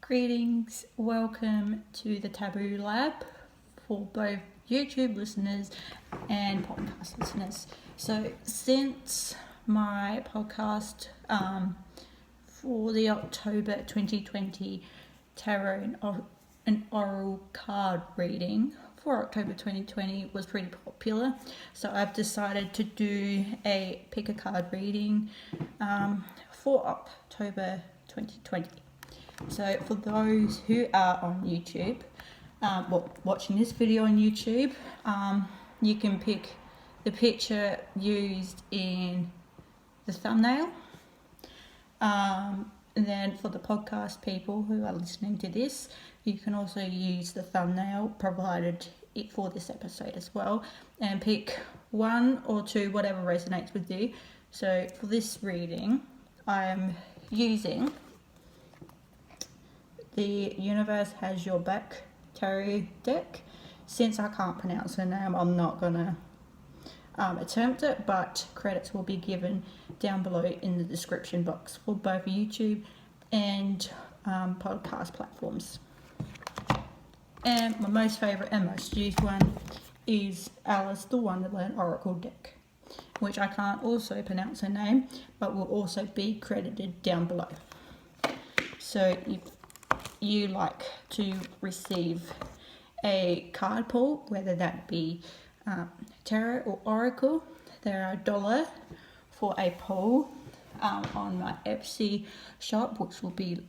Greetings, welcome to the Taboo Lab for both YouTube listeners and podcast listeners. So since my podcast for the October 2020 tarot and oral card reading for October 2020 was pretty popular, so I've decided to do a pick a card reading for October 2020. So for those who are on YouTube, watching this video on YouTube, you can pick the picture used in the thumbnail. And then for the podcast people who are listening to this, you can also use the thumbnail provided for this episode as well, and pick one or two, whatever resonates with you. So for this reading, I'm using the Universe Has Your Back tarot deck. Since I can't pronounce her name, I'm not gonna attempt it, but credits will be given down below in the description box for both YouTube and podcast platforms. And my most favourite and most used one is Alice the Wonderland Oracle deck, which I can't also pronounce her name, but will also be credited down below. So if you like to receive a card pull, whether that be tarot or oracle, there are $1 for a pull on my KellebsShop, which will be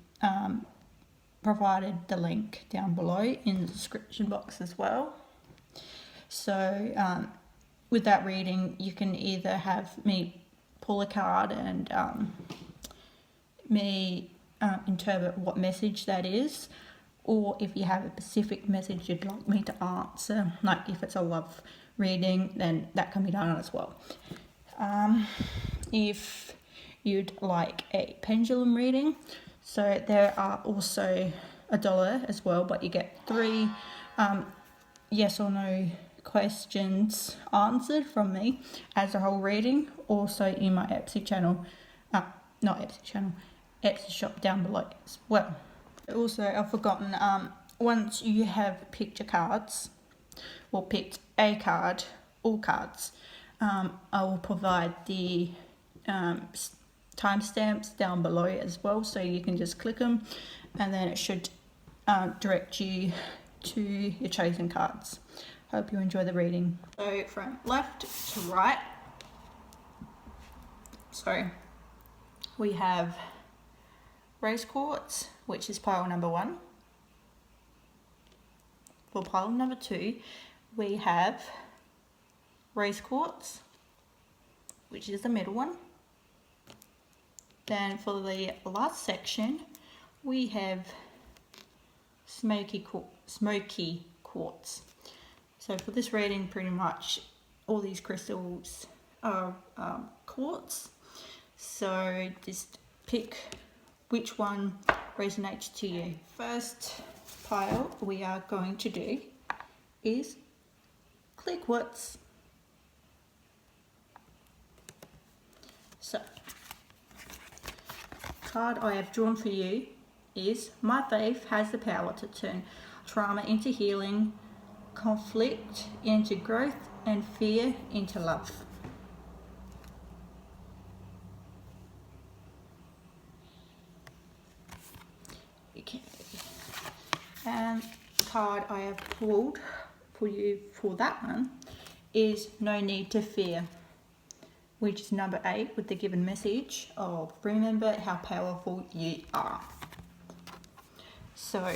provided the link down below in the description box as well. So with that reading, you can either have me pull a card and interpret what message that is, or if you have a specific message you'd like me to answer, like if it's a love reading, then that can be done as well. If you'd like a pendulum reading, so there are also $1 as well, but you get 3 yes or no questions answered from me as a whole reading, also in my KellebsShop down below as well. Also, I've forgotten, once you have picked your cards, or picked a card, all cards, I will provide the timestamps down below as well, so you can just click them and then it should direct you to your chosen cards. Hope you enjoy the reading. So from left to right, we have Rose Quartz, which is pile number 1. For pile number 2, we have Rose Quartz, which is the middle one. Then for the last section, we have Smokey Quartz. So for this reading, pretty much all these crystals are quartz. So just pick which one resonates to you. First pile we are going to do is clear quartz. So, card I have drawn for you is My Faith Has the Power to Turn Trauma into Healing, Conflict into Growth, and Fear into Love. Okay. And the card I have pulled for you for that one is No Need to Fear, which is number 8, with the given message of remember how powerful you are. So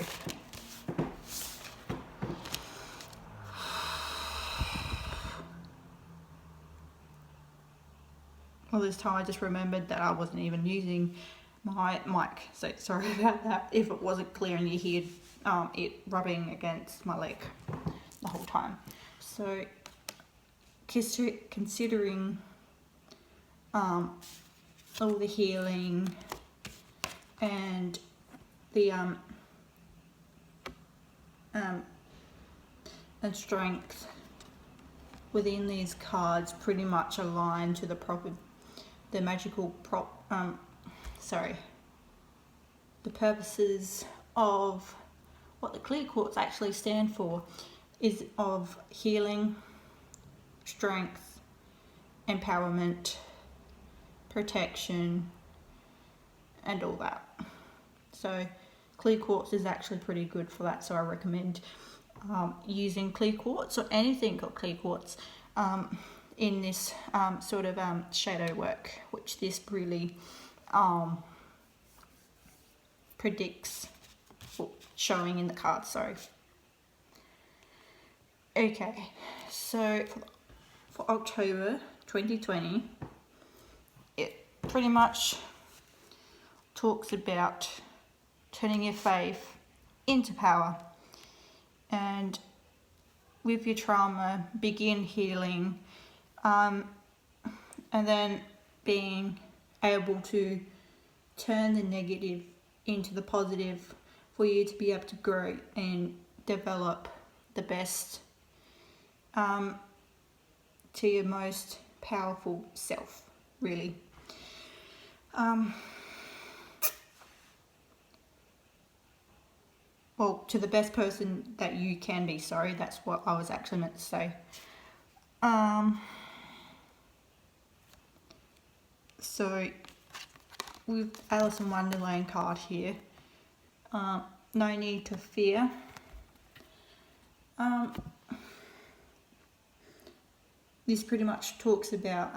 all this time I just remembered that I wasn't even using my mic, so sorry about that if it wasn't clear and you heard it rubbing against my leg the whole time. So considering all the healing and the and strength within these cards pretty much align to the purposes of what the clear quartz actually stand for is of healing, strength, empowerment, protection, and all that. So clear quartz is actually pretty good for that, so I recommend using clear quartz or anything got clear quartz in this sort of shadow work, which this really predicts, showing in the card. Sorry. Okay, so for October 2020, it pretty much talks about turning your faith into power, and with your trauma begin healing, and then being able to turn the negative into the positive for you to be able to grow and develop the best to your most powerful self, really. Well, to the best person that you can be, sorry, that's what I was actually meant to say. So, with Alice in Wonderland card here, no need to fear. This pretty much talks about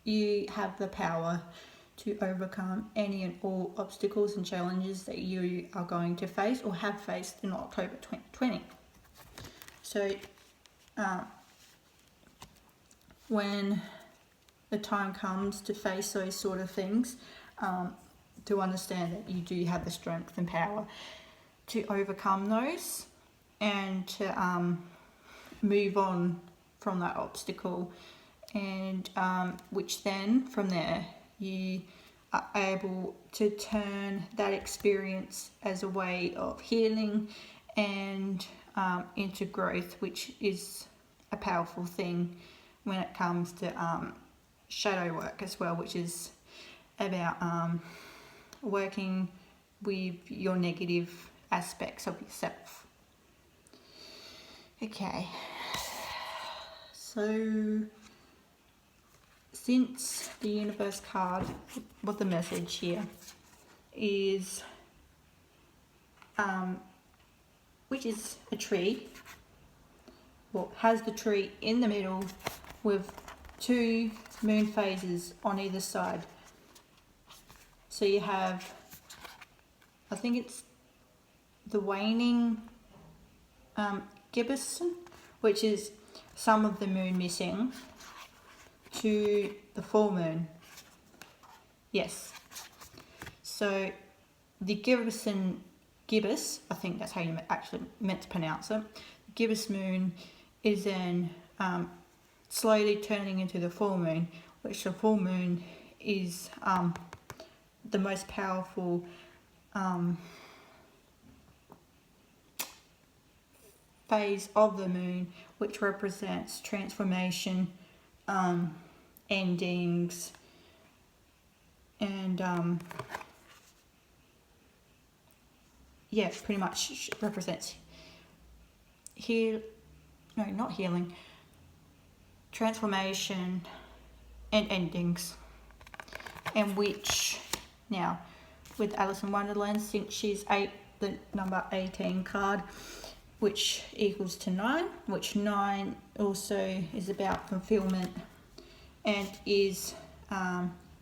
you have the power to overcome any and all obstacles and challenges that you are going to face or have faced in October 2020. So when the time comes to face those sort of things, to understand that you do have the strength and power to overcome those and to move on from that obstacle, and which then from there you are able to turn that experience as a way of healing and into growth, which is a powerful thing when it comes to shadow work as well, which is about working with your negative aspects of yourself. Okay, so since the universe card, what the message here is, which is a tree, well, has the tree in the middle with 2 moon phases on either side. So you have, I think it's the waning gibbous, which is some of the moon missing, to the full moon. Yes. So the gibbous, I think that's how you actually meant to pronounce it. The gibbous moon is then slowly turning into the full moon, which the full moon is the most powerful phase of the moon, which represents transformation, endings, and pretty much represents not healing, transformation and endings. And which now with Alice in Wonderland, since she's the number 18 card, which equals to 9, which 9 also is about fulfillment and is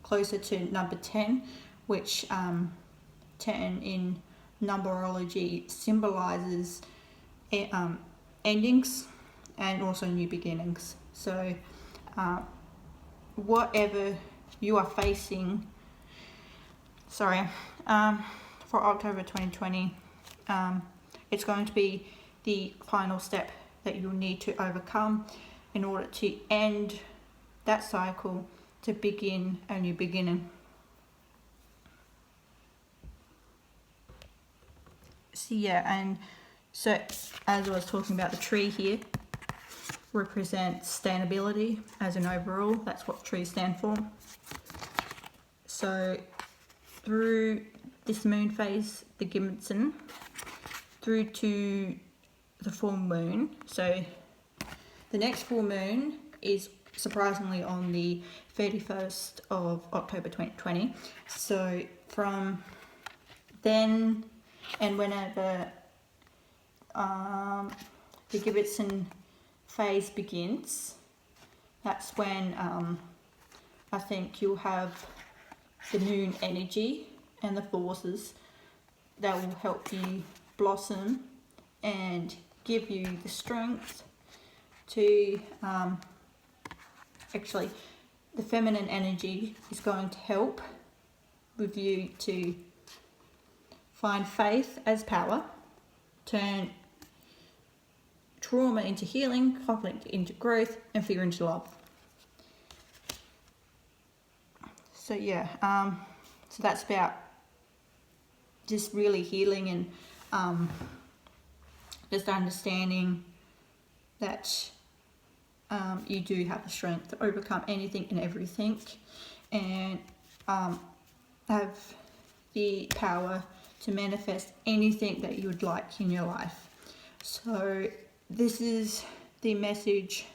closer to number 10, which 10 in numerology symbolizes endings and also new beginnings. So whatever you are facing, for October 2020, it's going to be the final step that you'll need to overcome in order to end that cycle to begin a new beginning. So as I was talking about, the tree here represents sustainability as an overall. That's what trees stand for. So through this moon phase, the Gibbonson, through to the full moon. So the next full moon is surprisingly on the 31st of October 2020. So from then and whenever the Gibbonson phase begins, that's when I think you'll have the moon energy and the forces that will help you blossom and give you the strength to actually, the feminine energy is going to help with you to find faith as power, turn trauma into healing, conflict into growth, and fear into love. So yeah, so that's about just really healing and just understanding that you do have the strength to overcome anything and everything, and have the power to manifest anything that you would like in your life. So this is the message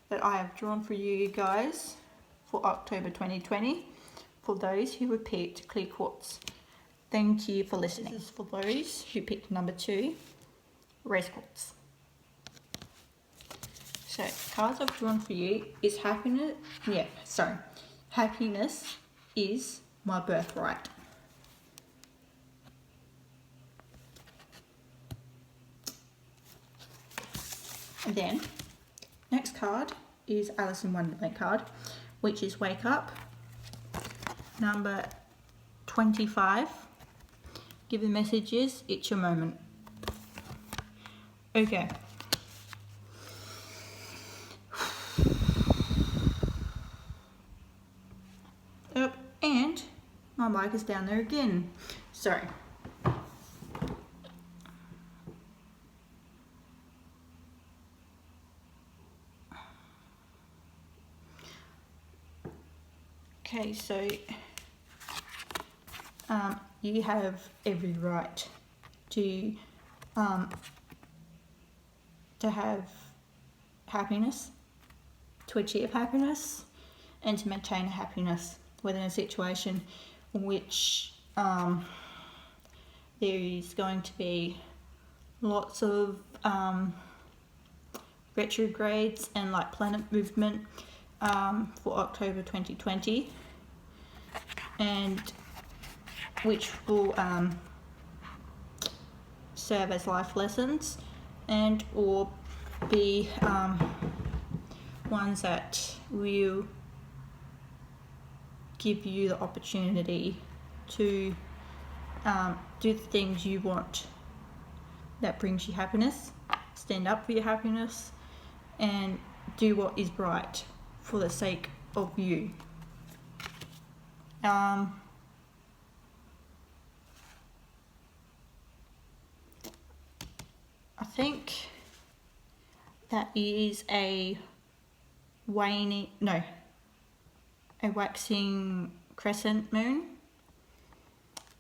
that I have drawn for you guys for October 2020 for those who have picked clear quartz. Thank you for listening. This is for those who picked number 2, rose quartz. So cards I've drawn for you is happiness. Happiness is my birthright. And then next card is Alice in Wonderland card, which is Wake Up, number 25. Give the messages, it's your moment. Okay. And my mic is down there again. Sorry. Okay, so you have every right to have happiness, to achieve happiness, and to maintain happiness within a situation in which there is going to be lots of retrogrades and like planet movement for October 2020, and which will serve as life lessons and or be ones that will give you the opportunity to do the things you want that brings you happiness, stand up for your happiness, and do what is right for the sake of you. I think that is a waxing crescent moon.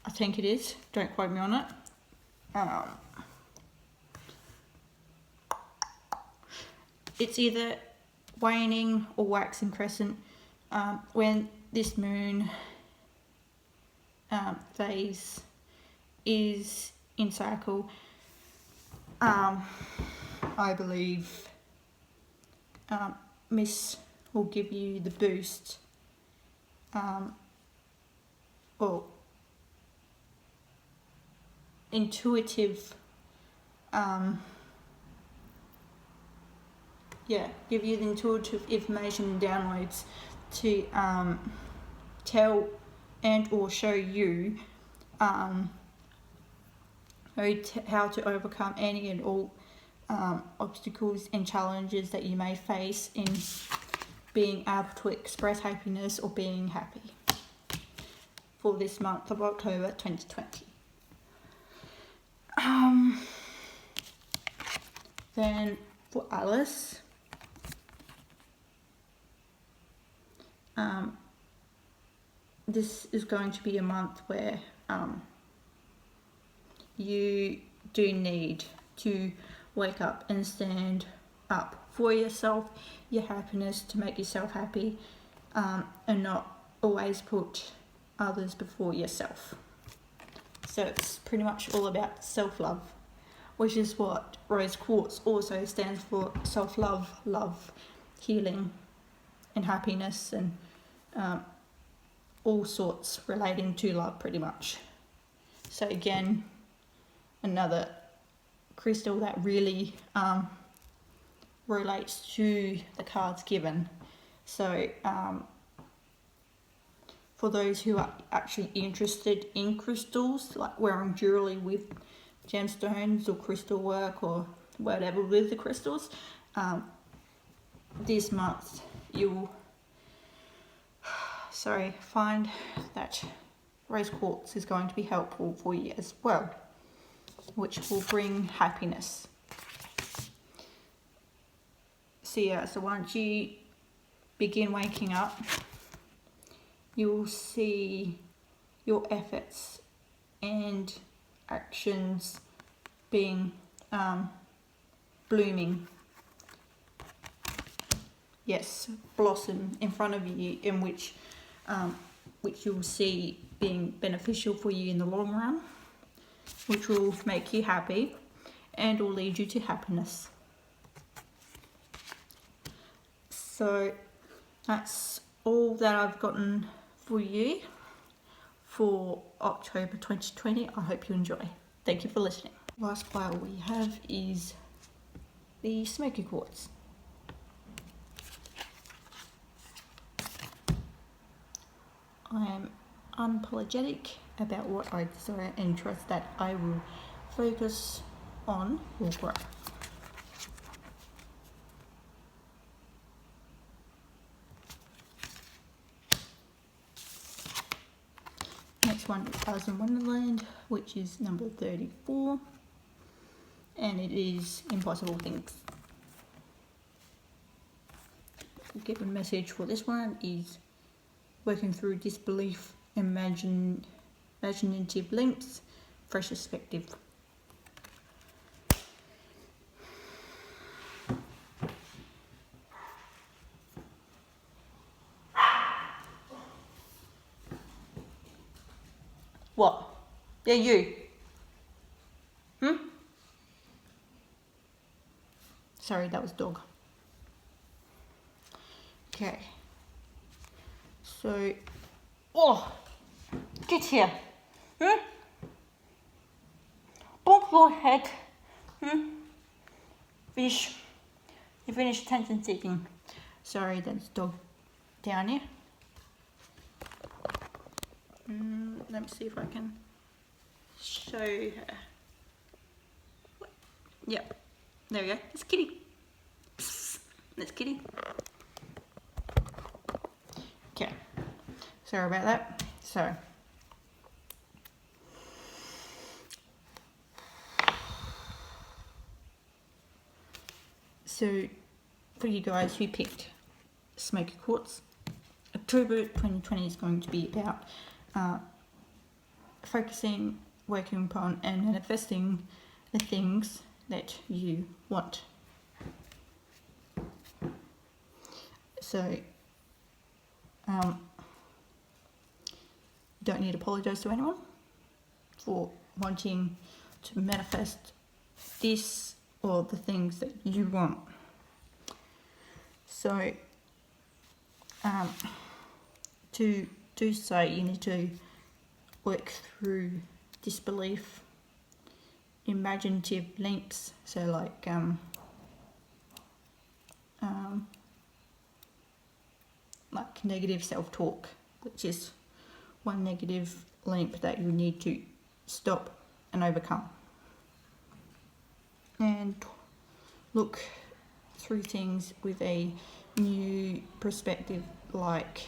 I think it is, don't quote me on it. It's either waning or waxing crescent when this moon phase is in cycle. I believe Miss will give you the boost or intuitive give you the intuitive information and downloads to tell and or show you how to overcome any and all obstacles and challenges that you may face in being able to express happiness or being happy for this month of October 2020. Then for Alice, this is going to be a month where you do need to wake up and stand up for yourself, your happiness, to make yourself happy, and not always put others before yourself. So it's pretty much all about self-love, which is what Rose Quartz also stands for: self-love, love, healing, and happiness, and all sorts relating to love, pretty much. So again, another crystal that really relates to the cards given. So for those who are actually interested in crystals, like wearing jewelry with gemstones or crystal work or whatever with the crystals, this month you'll find that rose quartz is going to be helpful for you as well, which will bring happiness. So yeah, so once you begin waking up, you'll see your efforts and actions being blooming. Yes, blossom in front of you, in which you'll see being beneficial for you in the long run, which will make you happy and will lead you to happiness. So that's all that I've gotten for you for October 2020. I hope you enjoy. Thank you for listening. Last file we have is the Smokey Quartz. I am unapologetic about what I desire and trust that I will focus on will grow. Next one is Alice in Wonderland, which is number 34, and it is Impossible Things. The given message for this one is working through disbelief, imaginative links, fresh perspective. What? Yeah, you. Sorry, that was dog. Okay. So, get here. Bonk your head. Finish. You finished attention seeking. Sorry, that's dog down here. Let me see if I can show her. Yep, there we go. It's Kitty. Psst. That's Kitty. Okay, sorry about that. So for you guys who picked Smokey Quartz, October 2020 is going to be about focusing, working upon and manifesting the things that you want. So you don't need to apologise to anyone for wanting to manifest this or the things that you want. So to do so, you need to work through disbelief, imaginative links, so like negative self-talk, which is one negative link that you need to stop and overcome, and look through things with a new perspective, like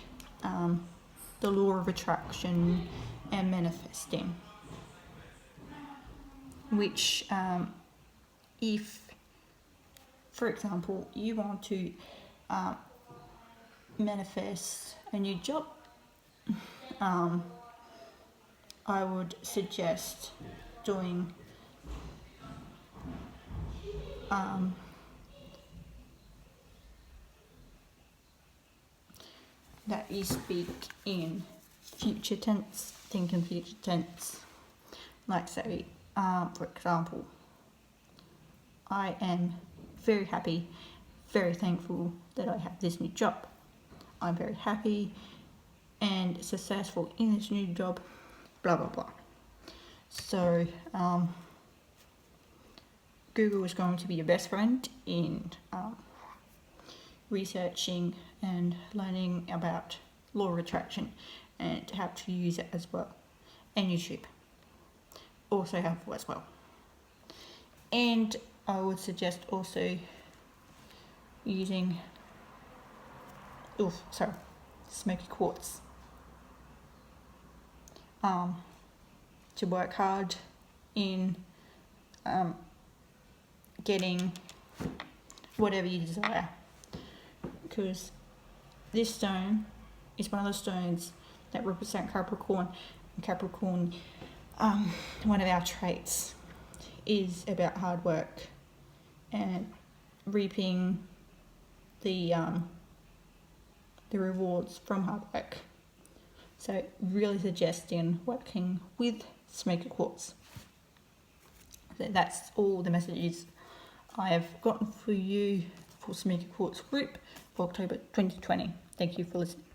the law of attraction and manifesting, which if, for example, you want to manifest a new job, I would suggest doing that you speak in future tense, think in future tense. Like say, for example, I am very happy, very thankful that I have this new job. I'm very happy and successful in this new job, blah blah blah. So Google is going to be your best friend in researching and learning about law of attraction and how to use it as well. And YouTube, also helpful as well. And I would suggest also using Smokey Quartz to work hard in getting whatever you desire, because this stone is one of the stones that represent Capricorn, and Capricorn, one of our traits is about hard work and reaping the rewards from hard work. So really suggesting working with Smokey Quartz. So that's all the messages I have gotten for you for Smokey Quartz group for October 2020. Thank you for listening.